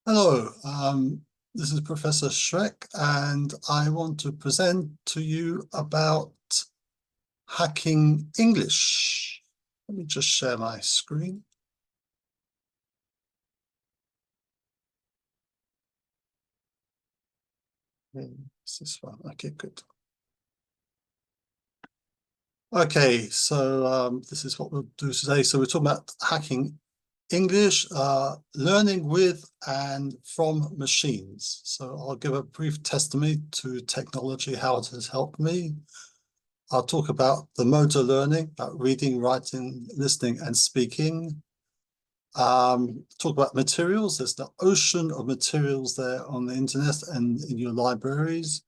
Hello, this is Professor Shrek, and I want to present to you about hacking English. Let me just share my screen. Is this one? Okay, good. Okay, so this is what we'll do today. So we're talking about hacking English, learning with and from machines. So I'll give a brief testimony to technology, how it has helped me. I'll talk about the motor learning, about reading, writing, listening, and speaking. Talk about materials. There's the ocean of materials there on the internet and in your libraries.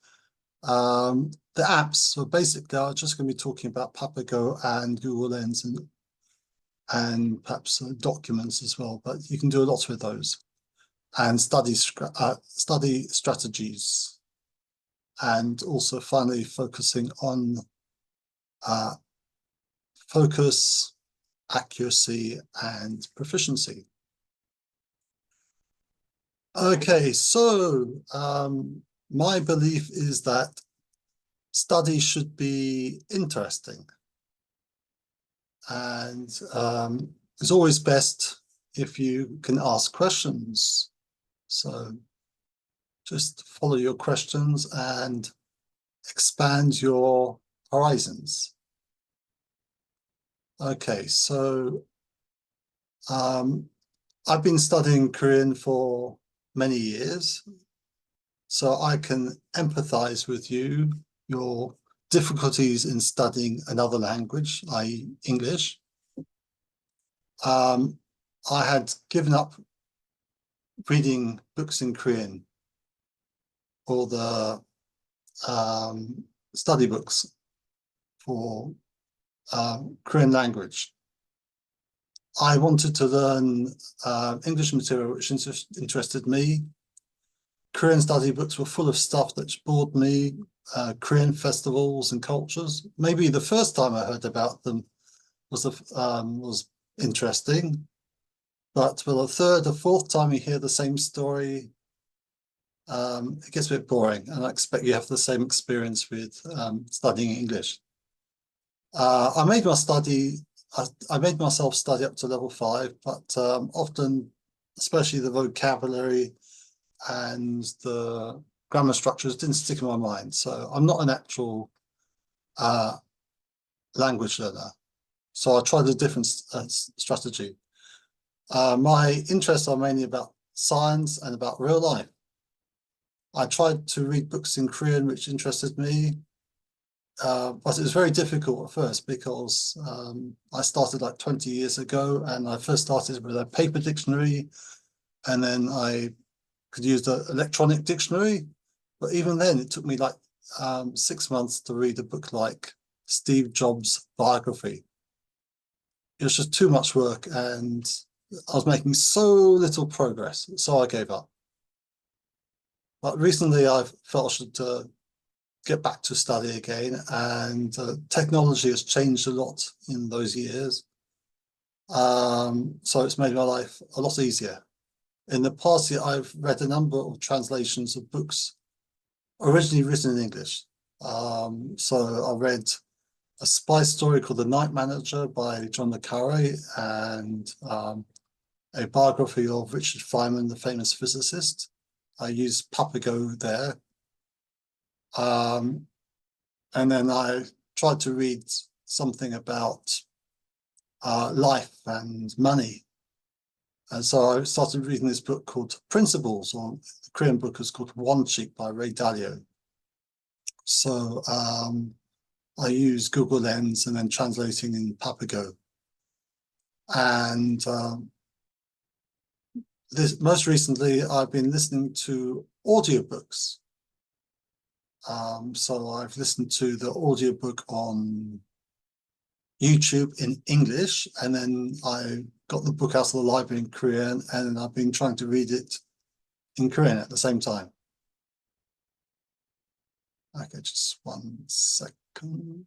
The apps. So basically, I'm just going to be talking about Papago and Google Lens and perhaps documents as well. But you can do a lot with those. And study strategies. And also finally focusing on uh, focus, accuracy, and proficiency. Okay, so my belief is that study should be interesting, and it's always best if you can ask questions. So just follow your questions and expand your horizons. Okay, so I've been studying Korean for many years, so I can empathize with you, your difficulties in studying another language, i.e. English. I had given up reading books in Korean, or the study books for Korean language. I wanted to learn English material which interested me. Korean study books were full of stuff that bored me, Korean festivals and cultures. Maybe the first time I heard about them was interesting, but for the third or fourth time you hear the same story, it gets a bit boring, and I expect you have the same experience with studying English. I made myself study up to level 5, but often, especially the vocabulary and the grammar structures didn't stick in my mind. So I'm not an actual language learner. So I tried a different strategy. My interests are mainly about science and about real life. I tried to read books in Korean, which interested me, but it was very difficult at first because I started like 20 years ago, and I first started with a paper dictionary, and then I could use the electronic dictionary. But even then, it took me like 6 months to read a book like Steve Jobs' biography. It was just too much work, and I was making so little progress, so I gave up. But recently, I felt I should get back to study again, and technology has changed a lot in those years. So it's made my life a lot easier. In the past year, I've read a number of translations of books originally written in English. So I read a spy story called The Night Manager by John le Carre, and a biography of Richard Feynman, the famous physicist. I used Papago there. And then I tried to read something about life and money. And so I started reading this book called Principles, or the Korean book is called One Cheek by Ray Dalio. So I use Google Lens and then translating in Papago. And most recently, I've been listening to audiobooks. So I've listened to the audiobook on YouTube in English, and then I got the book out of the library in Korean, and I've been trying to read it in Korean at the same time. Okay, just 1 second.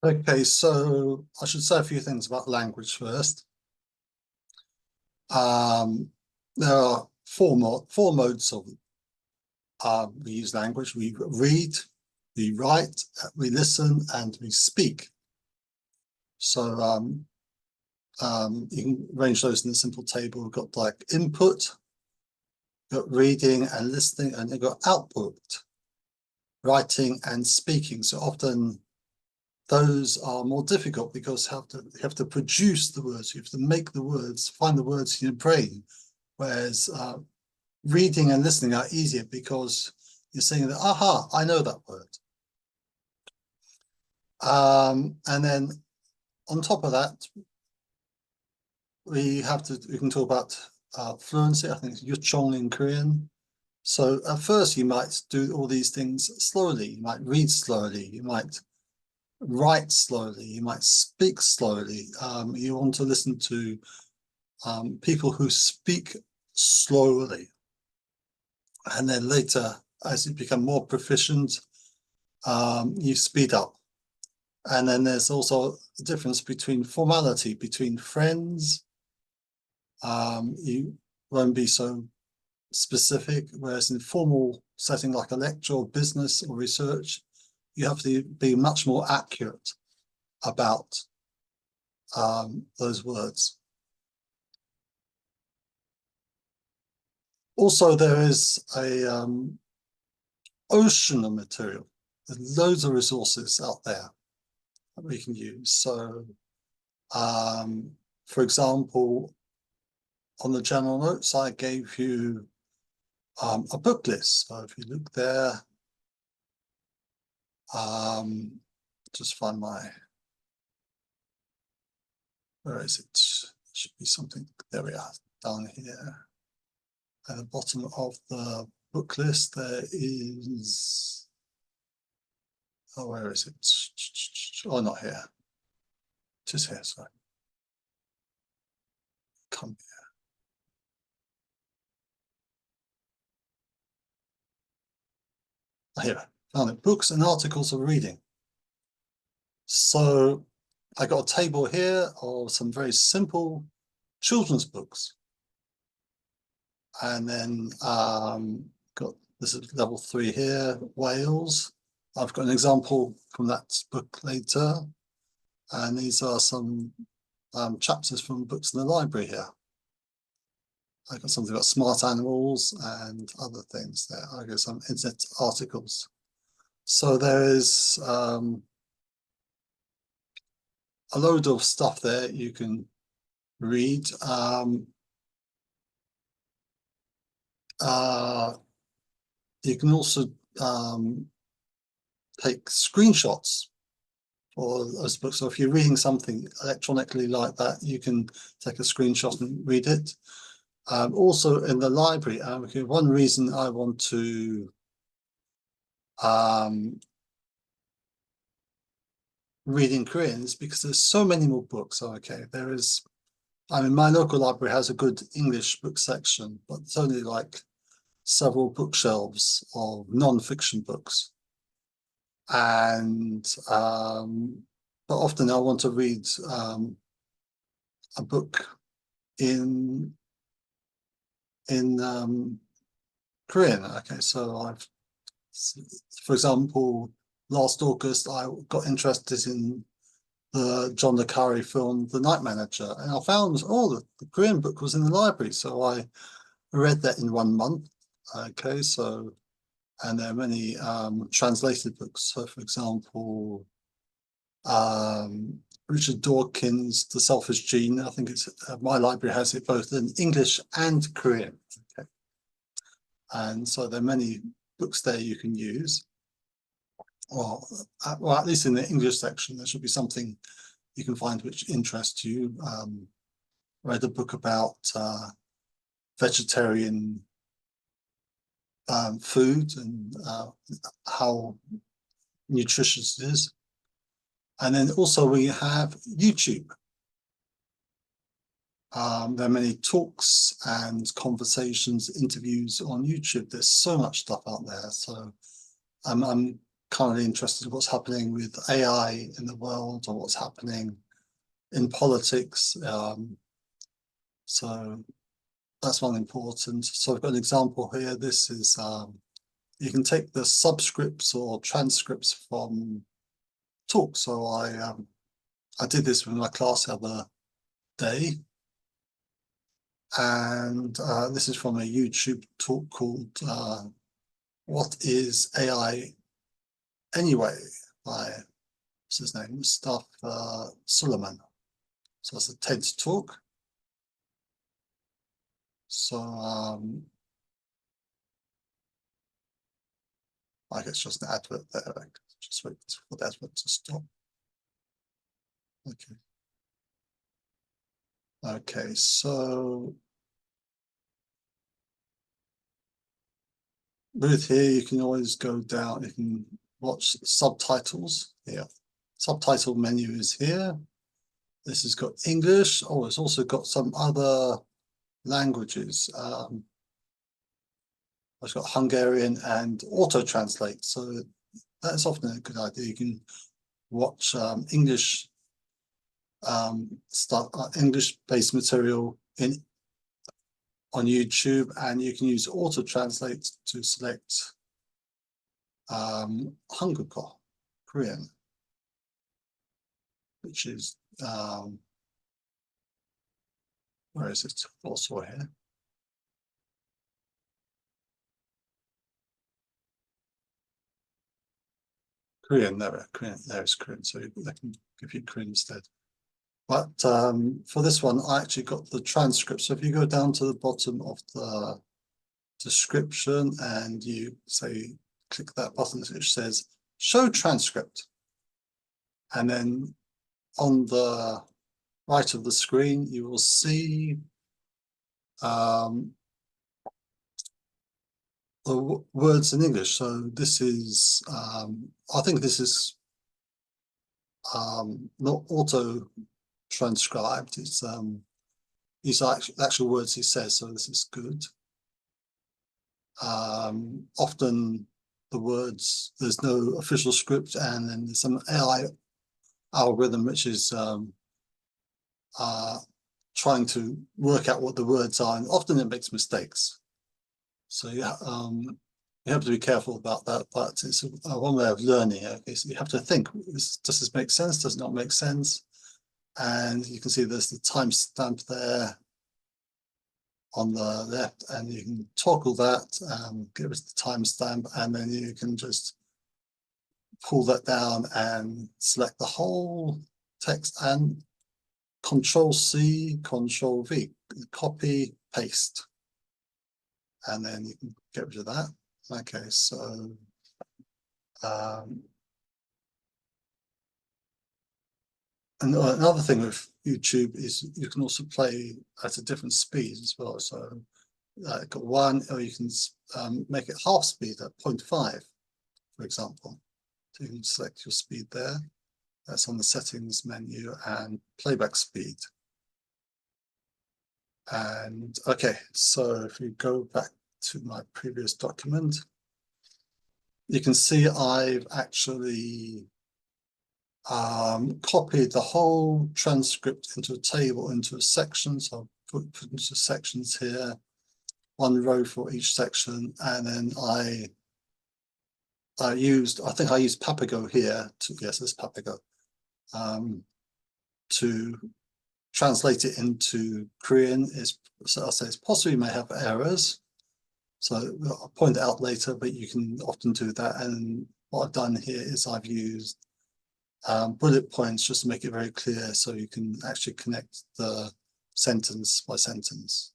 Okay, so I should say a few things about language first. There are four modes of we use language. We read, we write, we listen, and we speak. So you can arrange those in a simple table. We've got like input, you've got reading and listening, and you've got output, writing and speaking. So often those are more difficult because you have to produce the words, you have to make the words, find the words in your brain. Whereas reading and listening are easier because you're saying that, aha, I know that word. And then on top of that, we can talk about fluency. I think it's Yuchong in Korean. So at first you might do all these things slowly. You might read slowly. You might write slowly. You might speak slowly. You want to listen to people who speak slowly. And then later, as you become more proficient, you speed up. And then there's also a difference between formality, between friends. You won't be so specific, whereas in formal setting like a lecture or business or research, you have to be much more accurate about those words. Also, there is a ocean of material. There's loads of resources out there that we can use. So, for example, on the general notes, I gave you a book list. So if you look there, just find where is it? It should be something, there we are, down here. At the bottom of the book list, there is, oh, where is it? Oh, not here. Just here, sorry. Come here. Here, found it. Books and articles of reading. So I got a table here of some very simple children's books. And then got, this is level 3 here, Wales. I've got an example from that book later. And these are some chapters from books in the library here. I got something about smart animals and other things there. I got some internet articles. So there is a load of stuff there you can read. You can also take screenshots for those books. So if you're reading something electronically like that, you can take a screenshot and read it. Also in the library, one reason I want to read in Korean is because there's so many more books. Okay, there is, I mean, my local library has a good English book section, but it's only like several bookshelves of non-fiction books. And but often I want to read a book in Korean. Okay, so for example, last August I got interested in the John le Carre film The Night Manager, and I found the Korean book was in the library, so I read that in 1 month. Okay, so, and there are many translated books. So for example, Richard Dawkins' The Selfish Gene. I think it's my library has it both in English and Korean. Okay, and so there are many books there you can use. Well, at least in the English section, there should be something you can find which interests you. Read a book about vegetarian food and how nutritious it is. And then also we have YouTube. There are many talks and conversations, interviews on YouTube. There's so much stuff out there. So I'm currently interested in what's happening with AI in the world, or what's happening in politics. So that's one important. So I've got an example here. This is, you can take the subscripts or transcripts from talk. So I did this with my class the other day. And this is from a YouTube talk called What is AI Anyway? By, what's his name? Mustafa Suleiman. So it's a TED talk. So I guess just an advert there. Just wait for the advert to stop. Okay. Okay, so with here, you can always go down, you can watch subtitles here. Subtitle menu is here. This has got English. Oh, it's also got some other languages. It's got Hungarian and auto-translate. So that's often a good idea. You can watch English English-based material on YouTube, and you can use auto-translate to select Hangul, Korean, which is where is it? Also here. Korean, there's Korean, so they can give you Korean instead. But for this one, I actually got the transcript. So if you go down to the bottom of the description and you say, click that button which says show transcript. And then on the right of the screen, you will see the words in English. So this is, I think this is not auto transcribed. It's these are actual words he says, so this is good. Often the words, there's no official script, and then there's some AI algorithm which is trying to work out what the words are, and often it makes mistakes. So yeah, you have to be careful about that, but it's one way of learning. Okay, so you have to think, does this make sense? Does it not make sense? And you can see there's the timestamp there on the left, and you can toggle that, give us the timestamp, and then you can just pull that down and select the whole text and Control-C, Control-V, copy, paste. And then you can get rid of that. Okay, so and another thing with YouTube is you can also play at a different speed as well. So got one, or you can make it half speed at 0.5, for example. So you can select your speed there. That's on the settings menu, and playback speed. And okay, so if we go back to my previous document, you can see I've actually copied the whole transcript into a table, into a section. So I'll put into sections here, one row for each section, and then I think I used Papago here to, yes, it's Papago, to translate it into Korean. So I'll say it's possible you may have errors. So I'll point it out later, but you can often do that. And what I've done here is I've used bullet points just to make it very clear, so you can actually connect the sentence by sentence.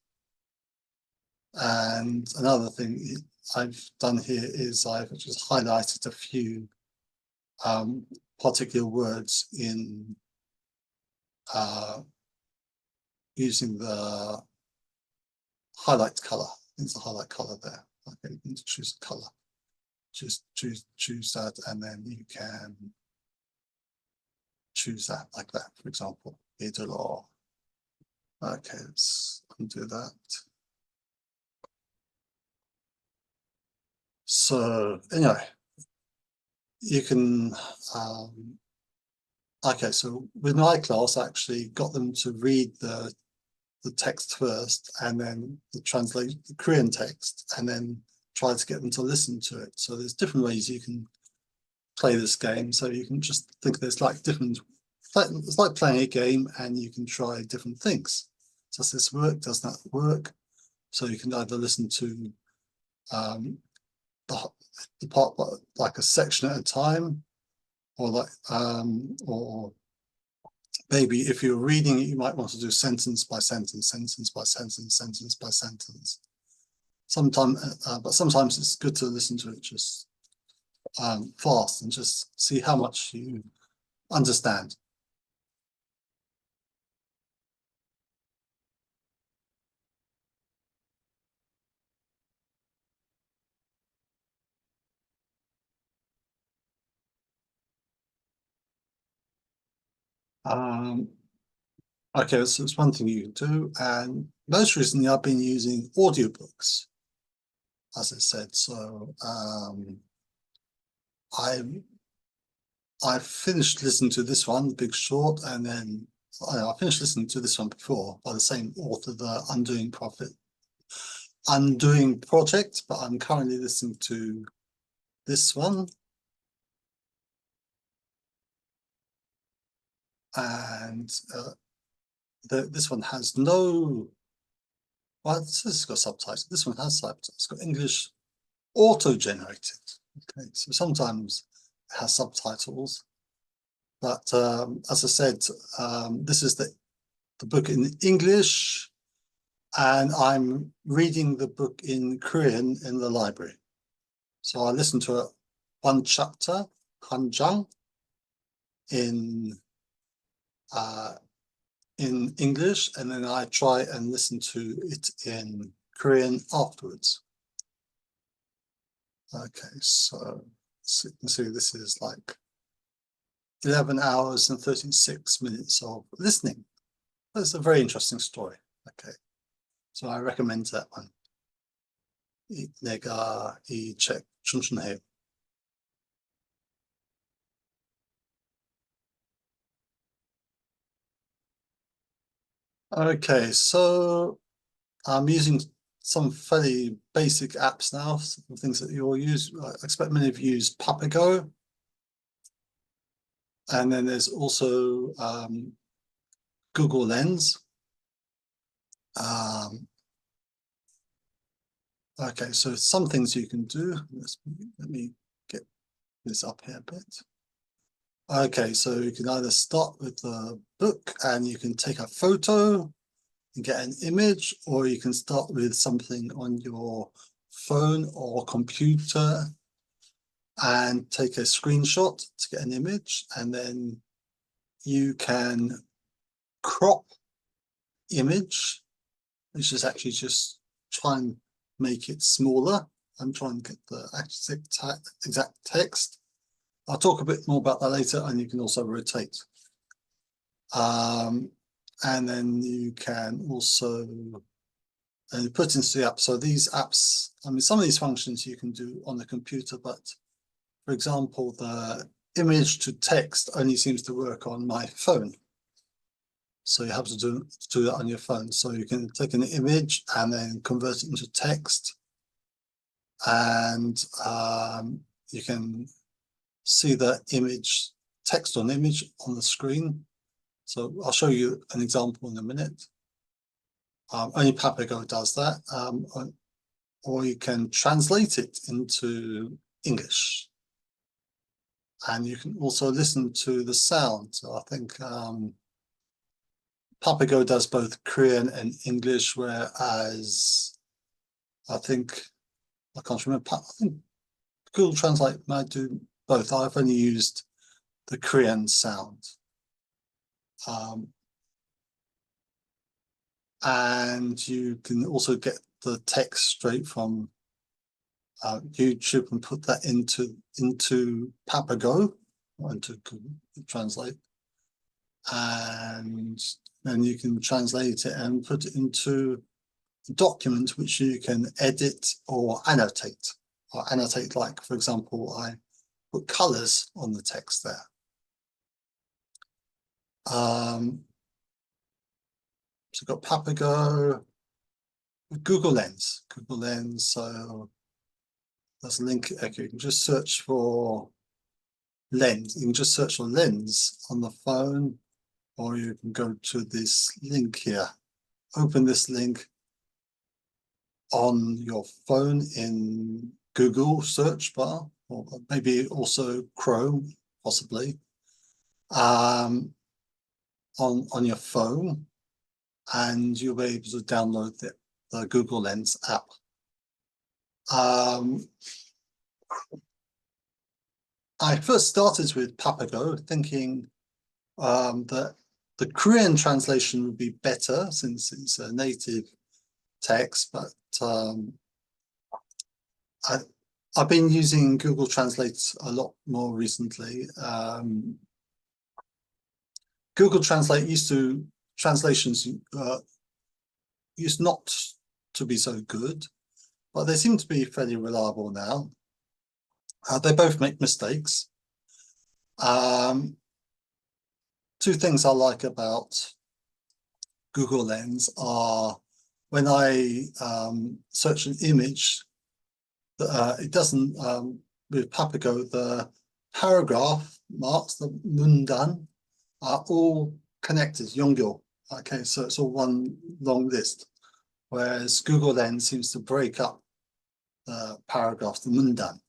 And another thing I've done here is I've just highlighted a few particular words in using the highlight color. It's a highlight color there. Okay, you can choose a color. Just choose that, and then you can choose that like that, for example. Idol. Okay, let's undo that. So anyway, you can okay, so with my class, I actually got them to read the the text first and then translate the Korean text and then try to get them to listen to it. So there's different ways you can play this game. So you can just think there's like it's like playing a game and you can try different things. Does this work? Does that work? So you can either listen to the part like a section at a time, or or maybe if you're reading it, you might want to do sentence by sentence, sentence by sentence, sentence by sentence. But sometimes it's good to listen to it just fast and just see how much you understand. Okay, so it's one thing you can do, and most recently I've been using audiobooks, as I said. So I finished listening to this one, Big Short, and then I finished listening to this one before by the same author, the Undoing Project, but I'm currently listening to this one. And this one has no, well, this has got subtitles. This one has subtitles. It's got English auto-generated. Okay, so sometimes it has subtitles, but as I said, this is the book in English, and I'm reading the book in Korean in the library. So I listen to one chapter, 한장, in English, and then I try and listen to it in Korean afterwards. Okay, so you can see this is like 11 hours and 36 minutes of listening. That's a very interesting story. Okay, so I recommend that one. 내가 이 책 추천해요. Okay, so I'm using some fairly basic apps now, some things that you all use. I expect many of you use Papago. And then there's also Google Lens. Okay, so some things you can do. Let me get this up here a bit. Okay, so you can either start with the book and you can take a photo and get an image, or you can start with something on your phone or computer and take a screenshot to get an image, and then you can crop image, which is actually just try and make it smaller and try and get the exact text. I'll talk a bit more about that later, and you can also rotate. And then you can also put into the app. So these apps, I mean, some of these functions you can do on the computer, but for example, the image to text only seems to work on my phone. So you have to do that on your phone. So you can take an image and then convert it into text, and you can see the image, text on image on the screen. So I'll show you an example in a minute. Only Papago does that, or you can translate it into English. And you can also listen to the sound. So I think Papago does both Korean and English, whereas I can't remember, I think Google Translate might do both. I've only used the Korean sound. And you can also get the text straight from YouTube and put that into Papago, or into Google Translate, and then you can translate it and put it into a document which you can edit or annotate. Like, for example, I put colors on the text there. So we've got Papago, Google Lens. So there's a link. Okay, you can just search for lens. You can just search for lens on the phone, or you can go to this link here. Open this link on your phone in Google search bar, or maybe also Chrome, possibly, on your phone, and you'll be able to download the Google Lens app. I first started with Papago thinking that the Korean translation would be better since it's a native text, but I've been using Google Translate a lot more recently. Google Translate translations used not to be so good, but they seem to be fairly reliable now. They both make mistakes. Two things I like about Google Lens are when I search an image, it doesn't, with Papago, the paragraph marks, the mundan, are all connected, Yonggyo. Okay, so it's all one long list, whereas Google Lens seems to break up the paragraphs, the mundan.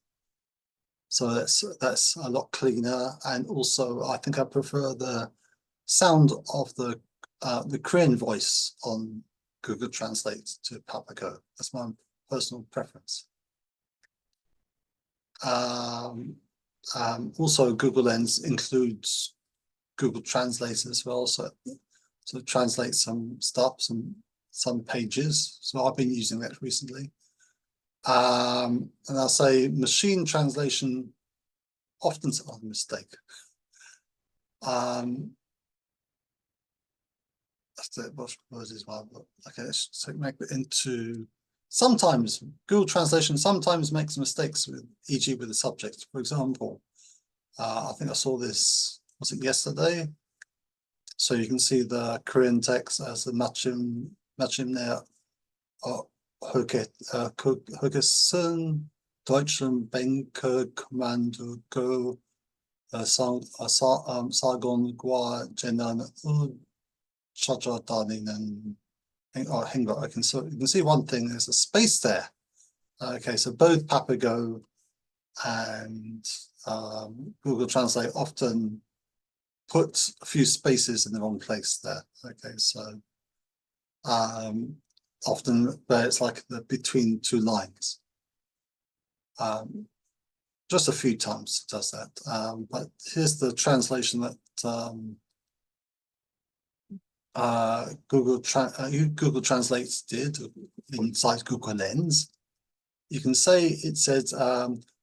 So that's a lot cleaner, and also I think I prefer the sound of the Korean voice on Google Translate to Papago. That's my personal preference. Also, Google Lens includes Google Translate as well, so translate some stuff, some pages. So I've been using that recently. And I'll say machine translation often is a mistake. What is my book? Okay, let's make it into. Sometimes Google Translation sometimes makes mistakes with, e.g., with the subject. For example, I think I saw this. Was it yesterday? So you can see the Korean text as the matchim there. Hogessen Deutschen Banker Kommando Go Sargon Gua Jenan Chaja and so you can see one thing, there's a space there. Okay, so both Papago and Google Translate often put a few spaces in the wrong place there. Okay, so often where it's like the between two lines. Just a few times it does that. But here's the translation that Google Translate did inside Google Lens. You can say it says,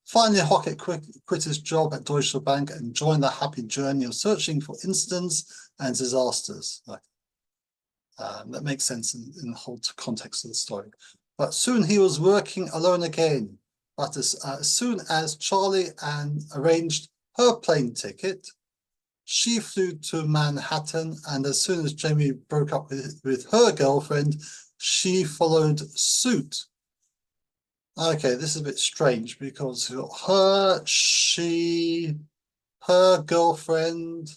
finally Hockett quit his job at Deutsche Bank and joined the happy journey of searching for incidents and disasters. That makes sense in the whole context of the story. But soon he was working alone again. But as soon as Charlie arranged her plane ticket, she flew to Manhattan, and as soon as Jamie broke up with her girlfriend, she followed suit. Okay, this is a bit strange because her, she, her girlfriend,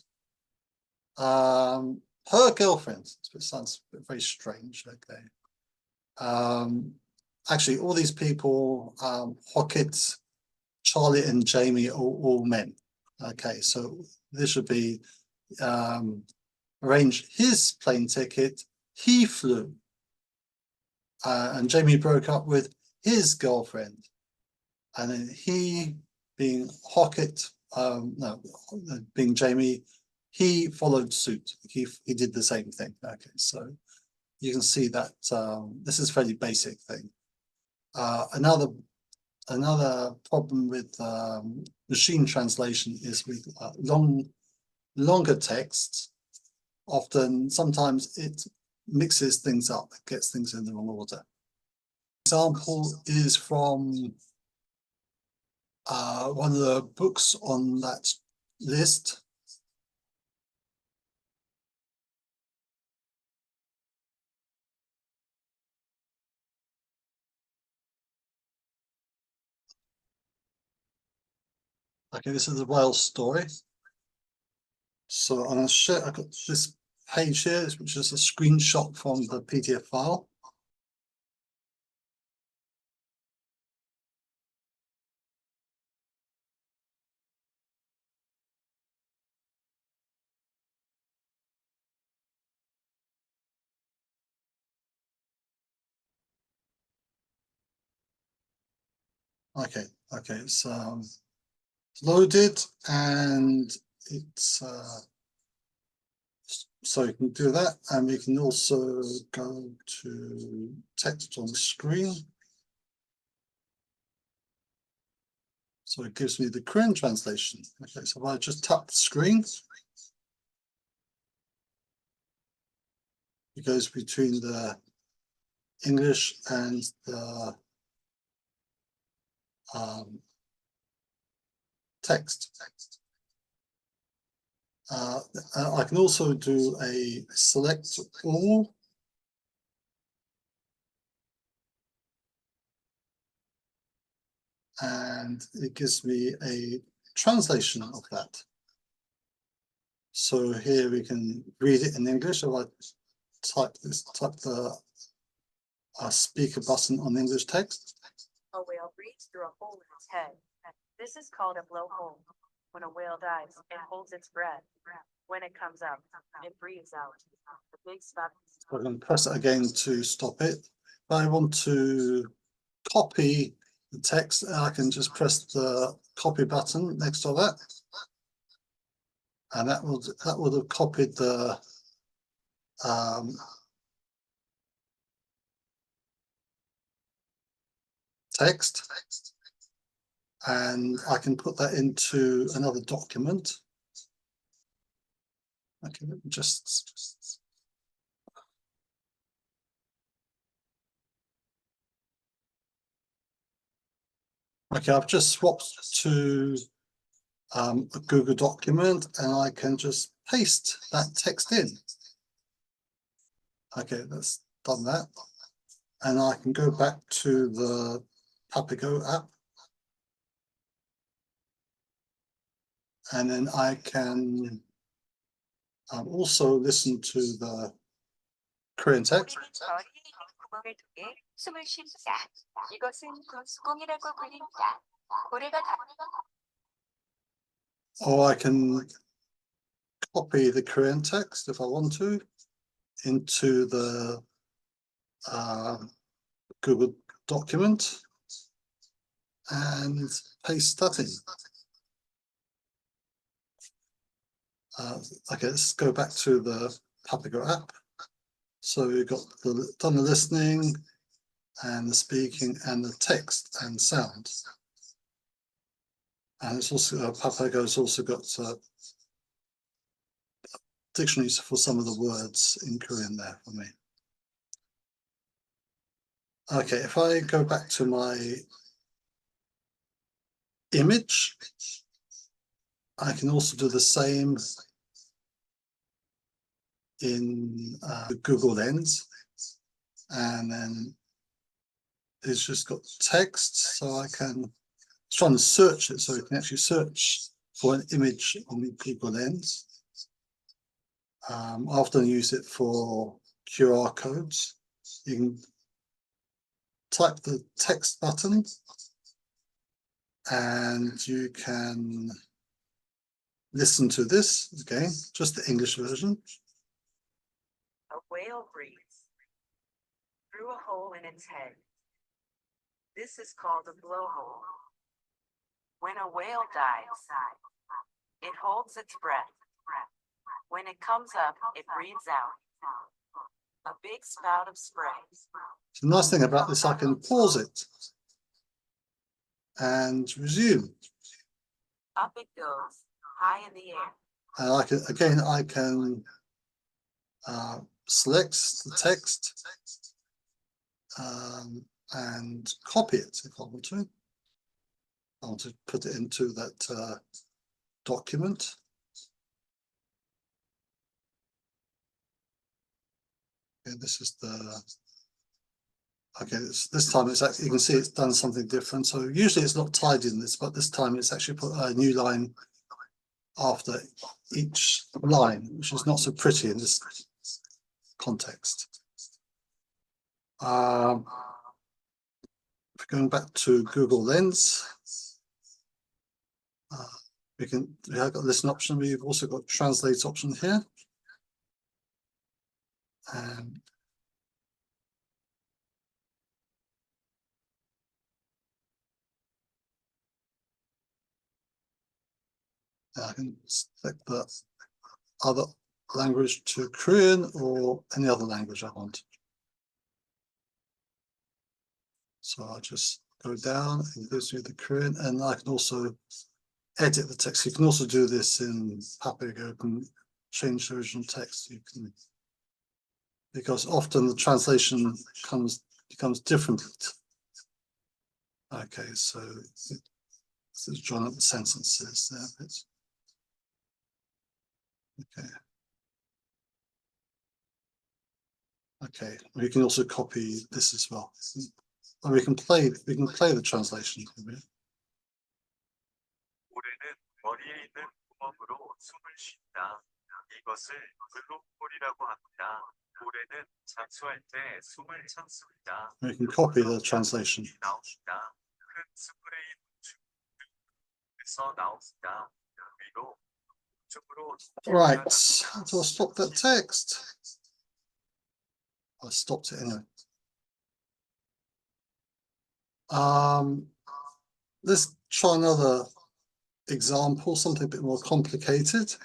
it sounds very strange. Okay. Actually, all these people, Hockett, Charlie, and Jamie are all men. Okay, so this should be arrange his plane ticket. He flew, and Jamie broke up with his girlfriend, and then he, being Hockett, being Jamie, he followed suit. He did the same thing. Okay, so you can see that this is a fairly basic thing. Another problem with machine translation is with longer texts. Sometimes it mixes things up, gets things in the wrong order. Example is from one of the books on that list. Okay, this is the whale story. So I'm going to share, I've got this page here, which is a screenshot from the PDF file. Okay, so it's loaded and it's so you can do that, and we can also go to text on the screen. So it gives me the Korean translation. Okay, so if I just tap the screen, it goes between the English and the text. I can also do a select all. And it gives me a translation of that. So here we can read it in English. If I type the speaker button on English text. A whale breathes through a hole in its head. This is called a blowhole. When a whale dies, it holds its breath. When it comes up, it breathes out. The big spout. So I can press it again to stop it. If I want to copy the text, I can just press the copy button next to that. And that would have copied the text, and I can put that into another document. Okay, just okay, I've just swapped to a Google document, and I can just paste that text in. Okay, that's done that. And I can go back to the Papago app. And then I can also listen to the Korean text. Or I can copy the Korean text if I want to into the Google document and paste that in. Okay, let's go back to the Papago app. So we've got done the listening and the speaking and the text and sound. And it's also Papago's also got dictionaries for some of the words in Korean there for me. Okay, if I go back to my image, I can also do the same in Google Lens, and then it's just got text, so I can trying to search it, so you can actually search for an image on Google Lens. I often use it for QR codes. You can type the text button, and you can listen to this again, just the English version. A whale breathes through a hole in its head. This is called a blowhole. When a whale dies, it holds its breath. When it comes up, it breathes out. A big spout of spray. The nice thing about this, I can pause it and resume. Up it goes, high in the air. And I can select the text and copy it if I want to. I want to put it into that document. Okay, this is the Okay, this time it's actually, you can see it's done something different. So usually it's not tied in this, but this time it's actually put a new line after each line, which is not so pretty in this context. Going back to Google Lens, we have got listen option. We've also got translate option here. And I can select the other language to Korean or any other language I want. So I just go down and go through the Korean, and I can also edit the text. You can also do this in Papago. You can change the original text. You can, because often the translation becomes different. Okay, so let's join up the sentences there. Okay. Okay, we can also copy this as well. And we can play the translation. 고래는 머리에 있는 구멍으로 숨을 쉰다. 이것을 블록홀이라고 합니다. 고래는 잠수할 때 숨을 참습니다. We can copy the translation. 나옵니다. 큰 스프레이 분출에서 나옵니다. 위로 우측으로 Right, so I'll stop that text. I stopped it anyway. Let's try another example, something a bit more complicated.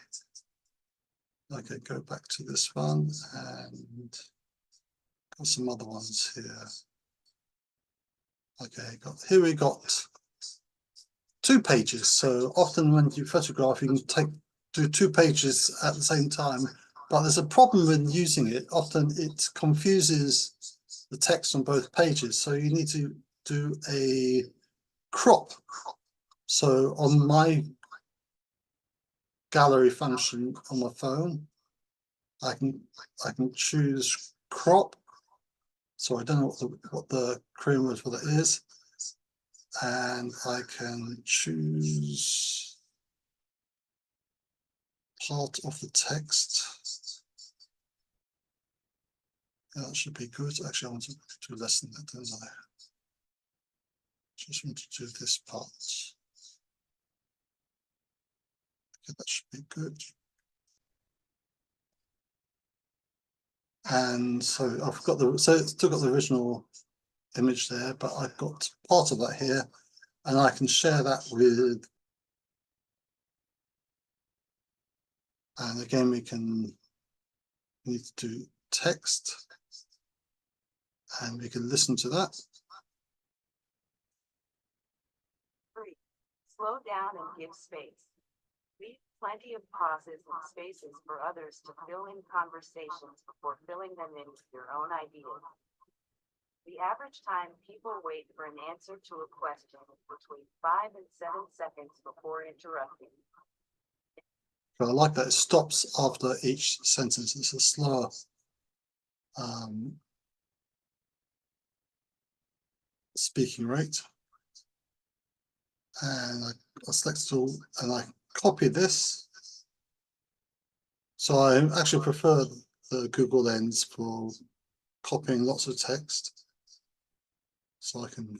Okay, go back to this one and got some other ones here. Okay, here we got 2 pages. So often when you photograph, you can do 2 pages at the same time, but there's a problem with using it. Often it confuses the text on both pages. So you need to do a crop. So on my gallery function on my phone, I can choose crop. So I don't know what the Korean word for that is, and I can choose part of the text. Yeah, that should be good. Actually, I want to do less than that, don't I? Just want to do this part. Okay, that should be good. And so I've got it's still got the original image there, but I've got part of that here, and I can share that with. And again, we need to do text, and we can listen to that. 3. Slow down and give space. Leave plenty of pauses and spaces for others to fill in conversations before filling them in with your own ideas. The average time people wait for an answer to a question is between 5 and 7 seconds before interrupting. So I like that it stops after each sentence. It's a slower speaking rate. And I select it all and I copy this. So I actually prefer the Google Lens for copying lots of text. So I can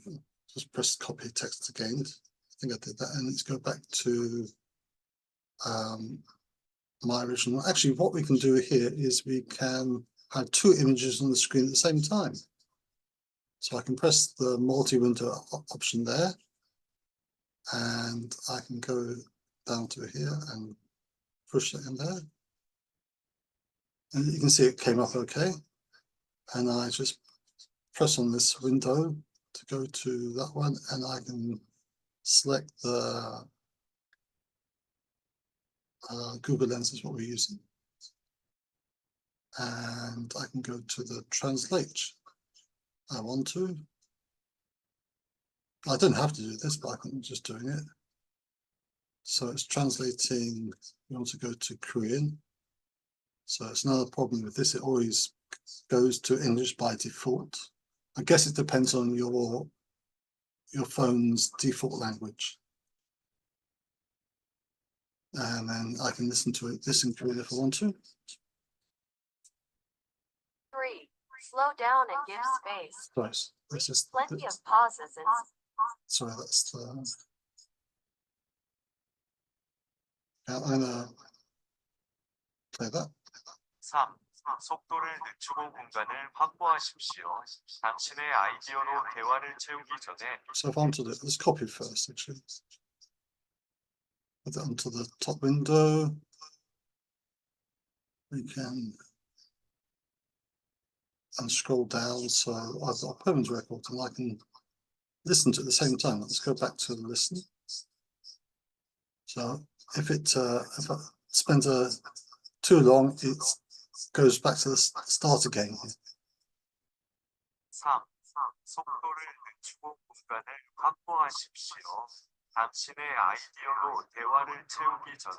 just press copy text again. I think I did that, and let's go back to my original. Actually, what we can do here is we can have 2 images on the screen at the same time. So I can press the multi-window option there, and I can go down to here and push it in there. And you can see it came up okay. And I just press on this window to go to that one, and I can select the Google Lens is what we're using. And I can go to the translate. I want to. I don't have to do this, but I'm just doing it. So it's translating. We want to go to Korean. So it's another problem with this. It always goes to English by default. I guess it depends on your phone's default language. And then I can listen to it, listen to it if I want to. 3. Slow down and give space. Right, this is Plenty of pauses and sorry, that's the I'm gonna play that. 3. 속도를 늦추고 공간을 확보하십시오. 당신의 아이디어로 대화를 채우기 전에 So if I want to do it, let's copy it first actually. Put it onto the top window. We can and scroll down, so I've got a poems record and I can listen to it at the same time. Let's go back to the listen. So if it spends too long, it goes back to the start again. 3. 속도를 늦추고 공간을 확보하십시오. 당신의 아이디어로 대화를 채우기 전에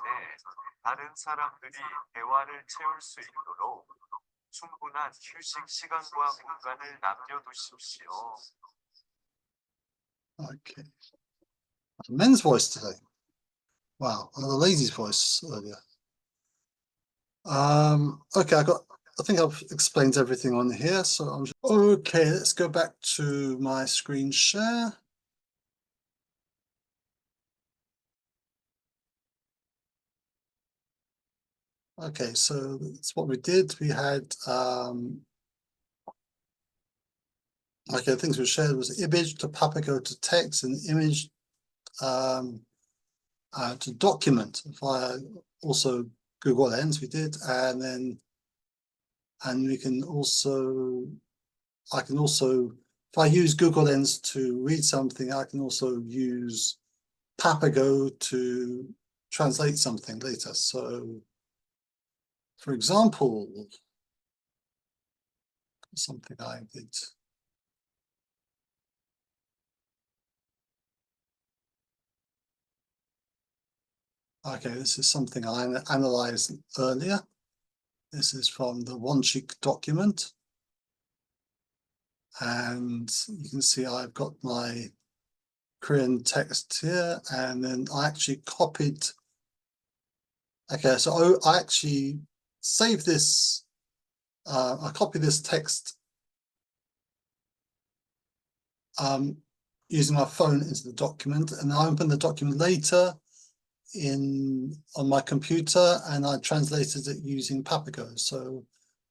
다른 사람들이 대화를 채울 수 있도록 충분한 휴식 시간과 공간을 남겨두십시오. Okay. Men's voice today. Wow, another lady's voice earlier. Okay, I think I've explained everything on here, so I'm just, okay, let's go back to my screen share. Okay, so that's what we did. We had okay, things we shared was image to Papago to text and image to document via also Google Lens we did, and we can also I can also, if I use Google Lens to read something, I can also use Papago to translate something later. So for example, something I did. Okay, this is something I analyzed earlier. This is from the One Cheek document. And you can see I've got my Korean text here, and then I actually copied. Okay, so I actually saved this. I copied this text using my phone into the document, and I opened the document later on my computer, and I translated it using Papago. So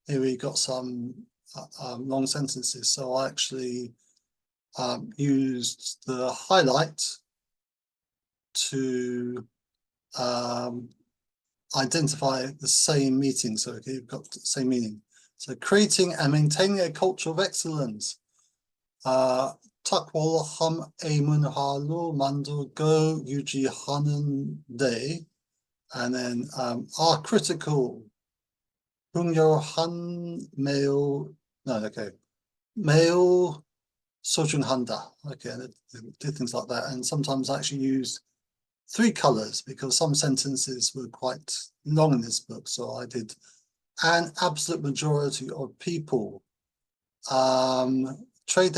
here we got some long sentences. So I actually used the highlight to identify the same meaning. So okay, you've got the same meaning. So creating and maintaining a culture of excellence. 탁월함 문화로 만들고 유지하는데, and then are critical, 훌륭한 매우, no, okay, 매우 소중한다. Okay, and did things like that. And sometimes I actually used 3 colors because some sentences were quite long in this book. So I did an absolute majority of people trade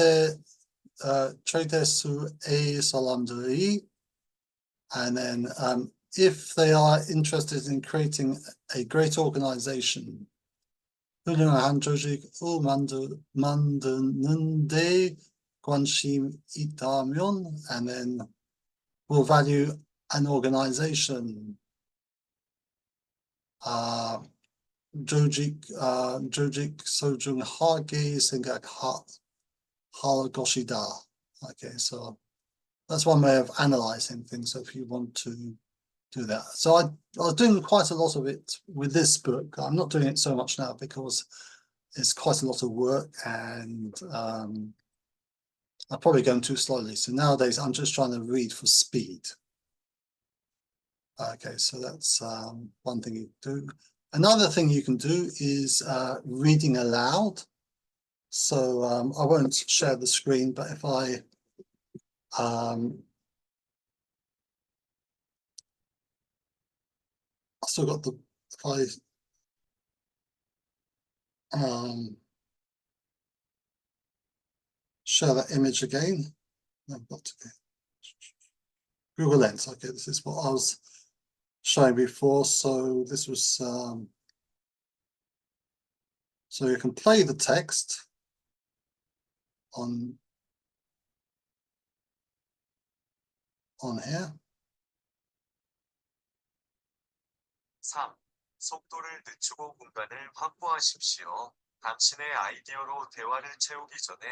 su a salamdari, and then if they are interested in creating a great organization, 훌륭한 조직을 만드는데 관심 있다면, and then will value an organization. 조직 소중하게 생각할 것이다. Okay, so that's one way of analyzing things. So if you want to do that, so I was doing quite a lot of it with this book. I'm not doing it so much now because it's quite a lot of work, and I'm probably going too slowly. So nowadays I'm just trying to read for speed. Okay, so that's one thing you do. Another thing you can do is reading aloud. So I won't share the screen, but if I still got the, if I share that image again. I've got to Google Lens. Okay, this is what I was showing before. So this was so you can play the text on here. 3. 속도를 늦추고 공간을 확보하십시오. 당신의 아이디어로 대화를 채우기 전에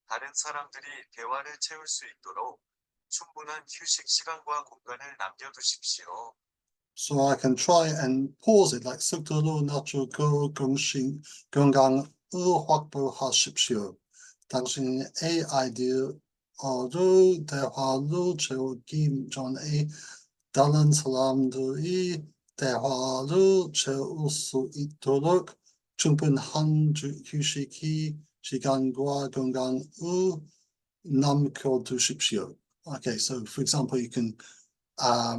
다른 사람들이 대화를 채울 수 있도록 충분한 휴식 시간과 공간을 남겨두십시오. So I can try and pause it like 속도로 낮추고 공간을 확보하십시오. 당신의 아이디어로 대화를 채우기 전에 다른 사람들이 대화를 채울 수 있도록 충분한 휴식 시간과 공간을 남겨두십시오. Okay, so for example, you can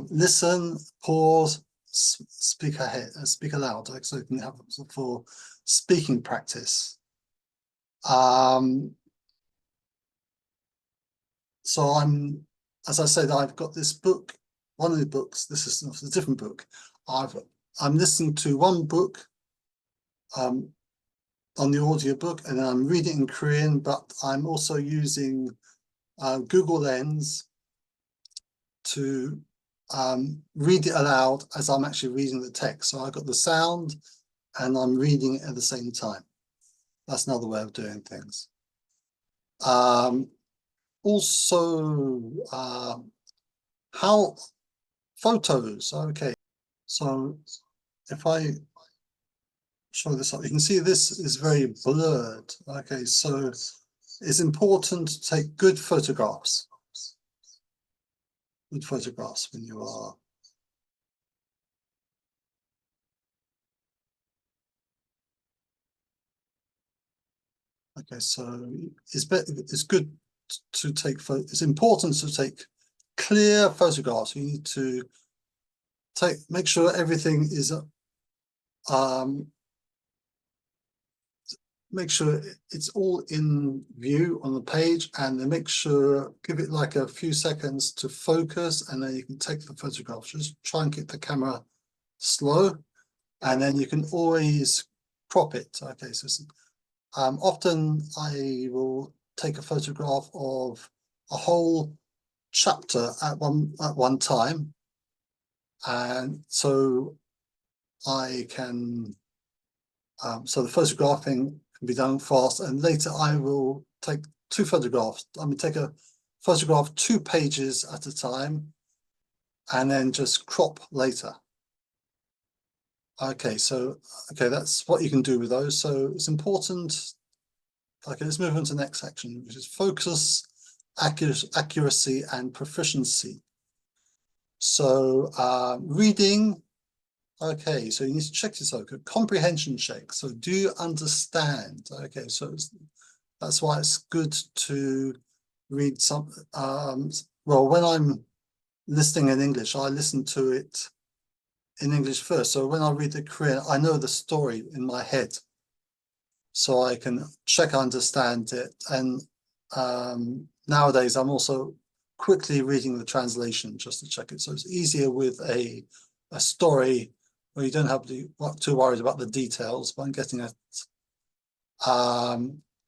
listen, pause, speak aloud. So you can have for speaking practice. So as I said, I've got this book. One of the books. This is a different book. I'm listening to one book on the audiobook, and then I'm reading in Korean, but I'm also using Google Lens to read it aloud as I'm actually reading the text. So I've got the sound and I'm reading it at the same time. That's another way of doing things. Also, how photos. Okay, so if I show this up, you can see this is very blurred. Okay, so it's important to take good photographs. Good photographs when you are okay. So it's good to take it's important to take clear photographs. You need to make sure everything is make sure it's all in view on the page, and then give it like a few seconds to focus, and then you can take the photograph. Just try and keep the camera slow, and then you can always crop it. Okay, so often I will take a photograph of a whole chapter at one time, and so I can so the photographing can be done fast, and later I will take two photographs. Take a photograph 2 pages at a time, and then just crop later. Okay, so that's what you can do with those. So it's important. Okay, let's move on to the next section, which is focus, accuracy, and proficiency. So reading. Okay, so you need to check this out. Comprehension check. So do you understand? Okay, so that's why it's good to read some. Well, when I'm listening in English, I listen to it in English first. So when I read the Korean, I know the story in my head, so I can check I understand it. And nowadays, I'm also quickly reading the translation just to check it. So it's easier with a story where you don't have to be too worried about the details, but I'm getting at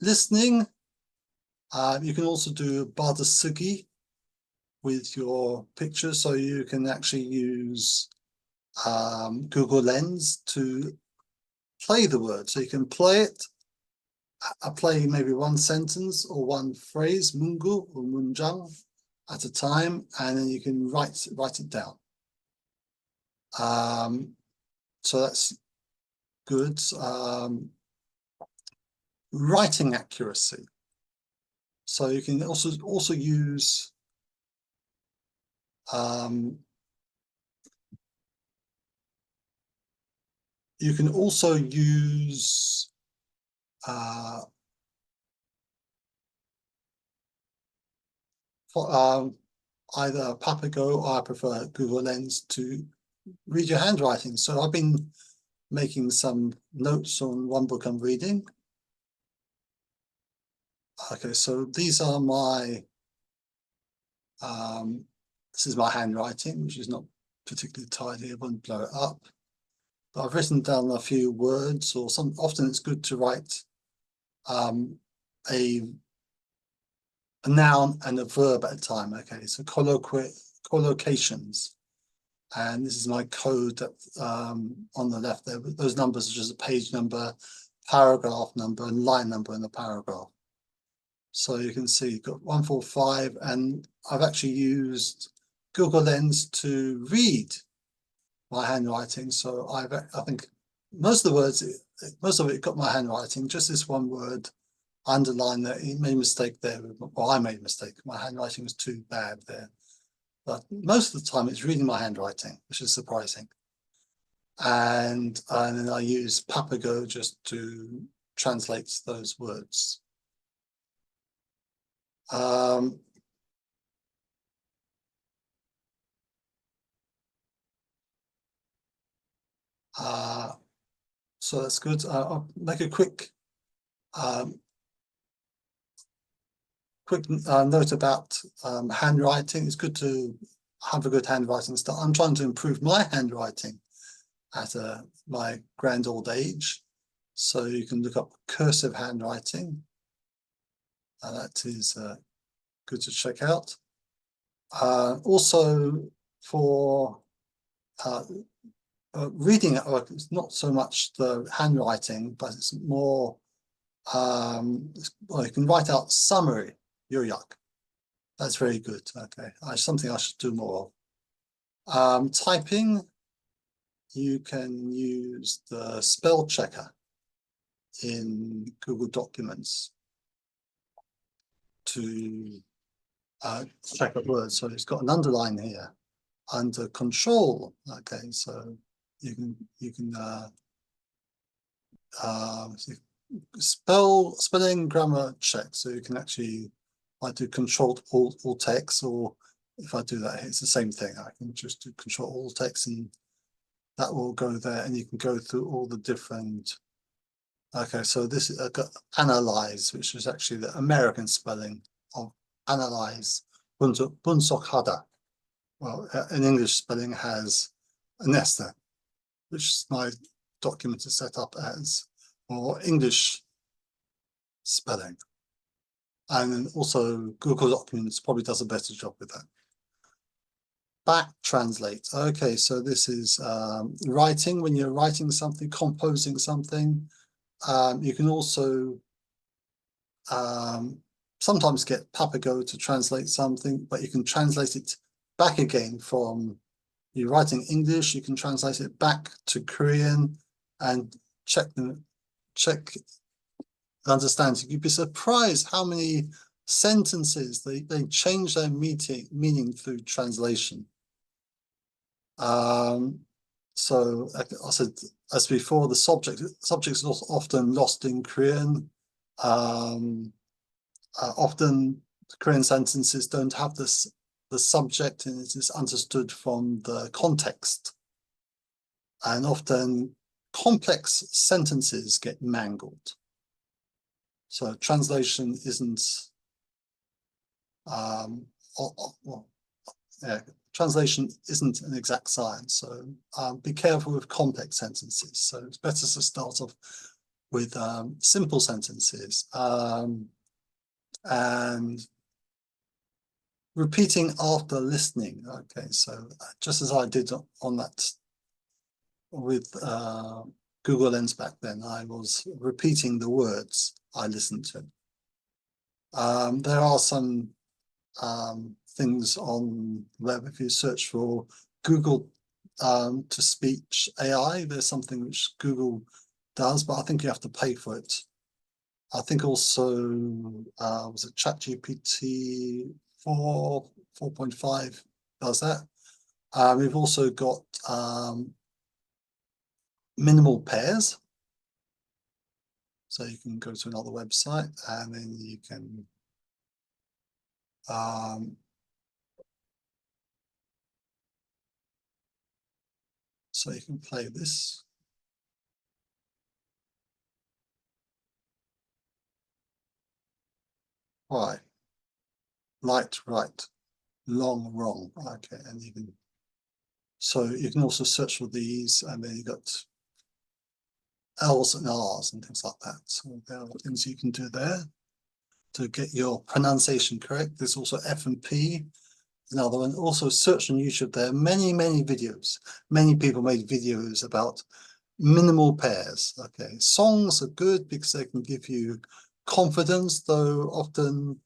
listening. You can also do badasugi with your pictures, so you can actually use Google Lens to play the word. So you can play it, play maybe one sentence or one phrase, mungu or munjang, at a time, and then you can write it down. So that's good. Writing accuracy. So you can also use you can also use either Papago, or I prefer Google Lens, to read your handwriting. So I've been making some notes on one book I'm reading. Okay, so these are my, this is my handwriting, which is not particularly tidy. I won't blow it up. But I've written down a few words, or often it's good to write a noun and a verb at a time. Okay, so collocations. And this is my code that, on the left there. Those numbers are just a page number, paragraph number, and line number in the paragraph. So you can see you've got 145, and I've actually used Google Lens to read my handwriting. So I think most of the words, most of it got my handwriting. Just this one word, underline that he made a mistake there. Well, I made a mistake. My handwriting was too bad there. But most of the time it's reading my handwriting, which is surprising. And then I use Papago just to translate those words. So that's good. I'll make a quick note about handwriting. It's good to have a good handwriting style. I'm trying to improve my handwriting at my grand old age. So you can look up cursive handwriting. That is good to check out. Also for reading at work, it's not so much the handwriting, but it's more, well, you can write out summary, yuck. That's very good. Okay, something I should do more of. Typing, you can use the spell checker in Google Documents to check a word. So it's got an underline here under control. Okay, so you can spelling grammar check. So you can actually, I do control all text, or if I do that, it's the same thing. I can just do control all text, and that will go there, and you can go through all the different. Okay, so this is got analyze, which is actually the American spelling of analyze. Bunsokhada. Well, in English spelling has an S there, which my document is set up as, or English spelling. And then also Google Documents probably does a better job with that. Back translate. Okay, so this is writing. When you're writing something, composing something, you can also sometimes get Papago to translate something, but you can translate it back again from you're writing English, you can translate it back to Korean and check understand. You'd be surprised how many sentences they change their meaning through translation. So I said, as before, the subject is often lost in Korean. Often Korean sentences don't have the subject, and it is understood from the context. And often complex sentences get mangled. So translation isn't, translation isn't an exact science. So be careful with complex sentences. So it's better to start off with simple sentences. And repeating after listening. Okay, so just as I did on that with Google Lens back then, I was repeating the words I listened to. There are some things on the web. If you search for Google to speech AI, there's something which Google does, but I think you have to pay for it. I think also was it ChatGPT 4.5 does that. We've also got minimal pairs. So you can go to another website and then you can so you can play this. Why? Light, right. Long, wrong. Okay, and you can, so you can also search for these, and then you got L's and R's and things like that. So there are things you can do there to get your pronunciation correct. There's also F and P, another one. Also search on YouTube. There are many, many videos. Many people made videos about minimal pairs. Okay, songs are good because they can give you confidence, though often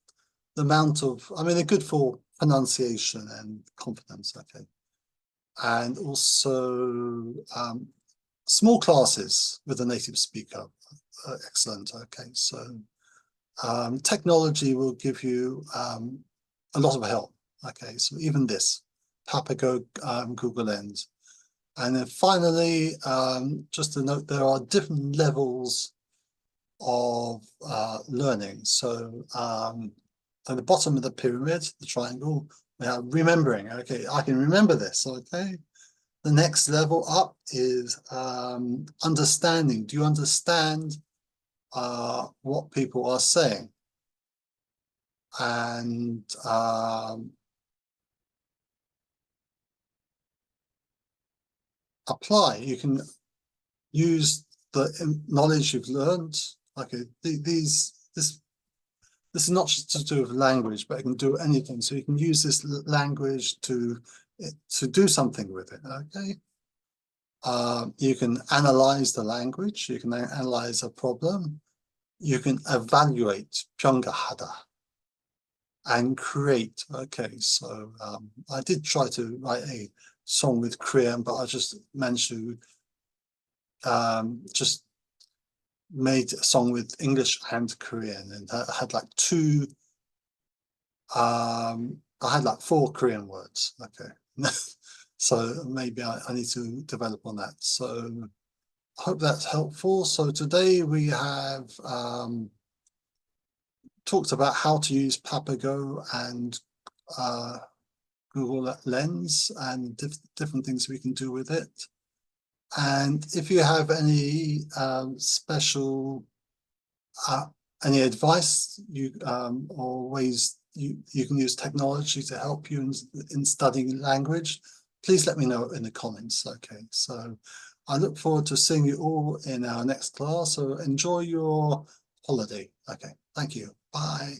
the amount of, I mean, they're good for pronunciation and confidence. Okay, and also small classes with a native speaker. Excellent. Okay, so technology will give you a lot of help. Okay, so even this, Papago, Google Lens. And then finally, just to note, there are different levels of learning. So at the bottom of the pyramid, the triangle, we have remembering. Okay, I can remember this. Okay. The next level up is understanding. Do you understand what people are saying? And apply. You can use the knowledge you've learned. Okay, this is not just to do with language, but it can do anything. So you can use this language to do something with it. Okay. You can analyze the language. You can analyze a problem. You can evaluate 평가하다 and create. Okay, so I did try to write a song with Korean, but I just managed to just made a song with English and Korean, and I had like two. I had like 4 Korean words. Okay, so maybe I need to develop on that. So I hope that's helpful. So today we have talked about how to use Papago and Google Lens and different things we can do with it. And if you have any special any advice you or ways you can use technology to help you in studying language, please let me know in the comments. Okay, so I look forward to seeing you all in our next class. So enjoy your holiday. Okay, thank you. Bye.